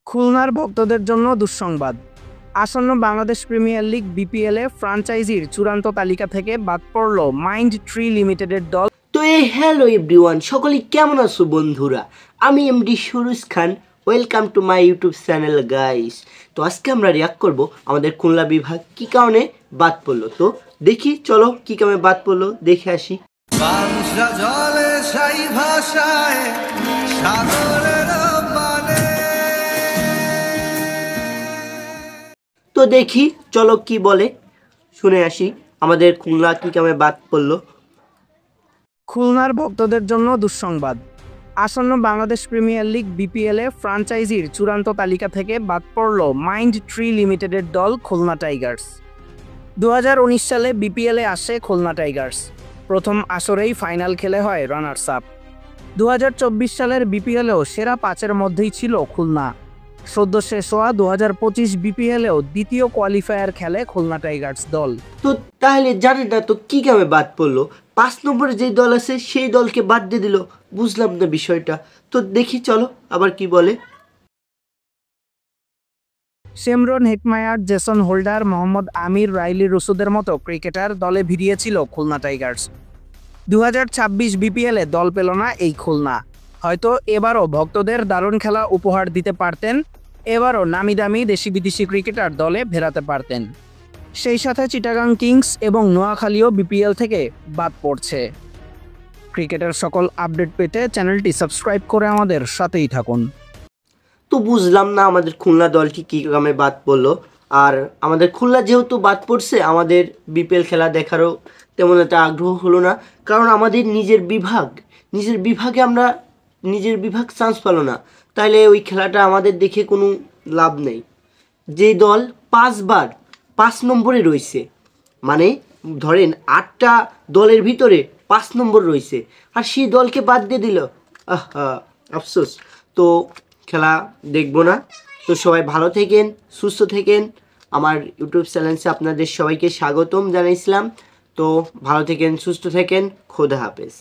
খুলনার ভক্তদের জন্য দুঃসংবাদ। আসন্ন বাংলাদেশ প্রিমিয়ার লিগ বিপিএলে ফ্র্যাঞ্চাইজির চূড়ান্ত তালিকা থেকে বাদ পড়ল মাইন্ড ট্রি লিমিটেডের দল। তো হ্যালো এভরিওয়ান, সকলে কেমন আছো বন্ধুরা? আমি MD Suruj Khan, welcome to my YouTube channel guys. তো আজকে আমরা রিয়াক্ট করব আমাদের খুলনা বিভাগ কি কারণে বাদ পড়লো। তো দেখি, চলো কি কারণে বাদ পড়লো দেখে আসি। তো দেখি, চলো কি বলে শুনে আসি আমাদের খুলনা কি কারণে বাদ পড়লো। খুলনার ভক্তদের জন্য দুঃসংবাদ। আসন্ন বাংলাদেশ প্রিমিয়ার লিগ বিপিএলে ফ্র্যাঞ্চাইজির চূড়ান্ত তালিকা থেকে বাদ পড়ল মাইন্ড ট্রি লিমিটেডের দল খুলনা টাইগার্স। 2019 সালে বিপিএলে আসে খুলনা টাইগার্স। প্রথম আসরেই ফাইনাল খেলে হয় রানার্স আপ। 2024 সালের বিপিএলেও সেরা 5-এর মধ্যেই ছিল খুলনা। সদ্য শেষ হওয়া 2025 বিপিএলেও দ্বিতীয় কোয়ালিফায়ার খেলে খুলনা টাইগার্স দল। তো তাহলে জানেন না তো কি কারণে বাদ পড়লো? 5 নম্বরে যে দল আছে সেই দলকে বাদ দিয়ে দিল, বুঝলাম না বিষয়টা। তো দেখি, চলো আবার কি বলে। Shimron Hetmyer, Jason Holder, Mohammad Amir, Rilee রুসুদের মতো ক্রিকেটার দলে ভিড়িয়েছিল খুলনা টাইগার্স। 2026 বিপিএলে দল পেল না এই খুলনা। হয়তো এবারও ভক্তদের দারুণ খেলা উপহার দিতে পারতেন, এবারও নামি দামি দেশি বিদেশি ক্রিকেটার দলে ফেরাতে পারতেন। সেই সাথে চিটাগাং কিংস এবং নোয়াখালীও বিপিএল থেকে বাদ পড়ছে। ক্রিকেটের সকল আপডেট পেতে চ্যানেলটি সাবস্ক্রাইব করে আমাদের সাথেই থাকুন। তো বুঝলাম না আমাদের খুলনা দলটি কী কারণে বাদ পড়লো। আর আমাদের খুলনা যেহেতু বাদ পড়ছে, আমাদের বিপিএল খেলা দেখারও তেমন একটা আগ্রহ হলো না, কারণ আমাদের নিজের বিভাগে আমরা নিজের বিভাগ চান্স পেলো না। তাইলে ওই খেলাটা আমাদের দেখে কোনো লাভ নেই। যে দল 5 বার 5 নম্বরে রয়েছে, মানে ধরেন 8টা দলের ভিতরে 5 নম্বর রয়েছে, আর সেই দলকে বাদ দিয়ে দিল, আফসোস। তো খেলা দেখবো না। তো সবাই ভালো থেকেন, সুস্থ থেকেন। আমার ইউটিউব চ্যানেলে আপনাদের সবাইকে স্বাগতম জানাইছিলাম। তো ভালো থেকেন, সুস্থ থেকেন, খোদা হাফেজ।